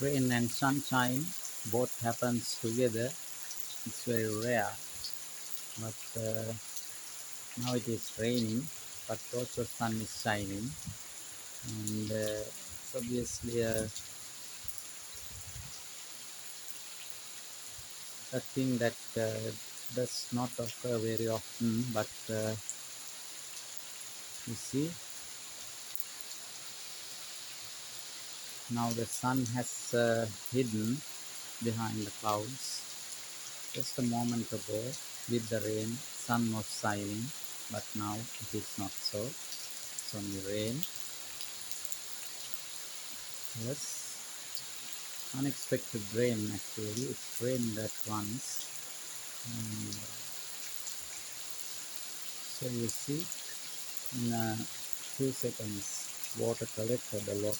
Rain and sunshine both happens together. It's very rare, but now it is raining, but also sun is shining, and it's obviously a thing that does not occur very often. But you see, now the sun has hidden behind the clouds. Just a moment ago, with the rain, sun was shining, but now it is not so. It's only rain. Yes, unexpected rain actually. It's rained at once. And so you see, in 2 seconds, water collected a lot.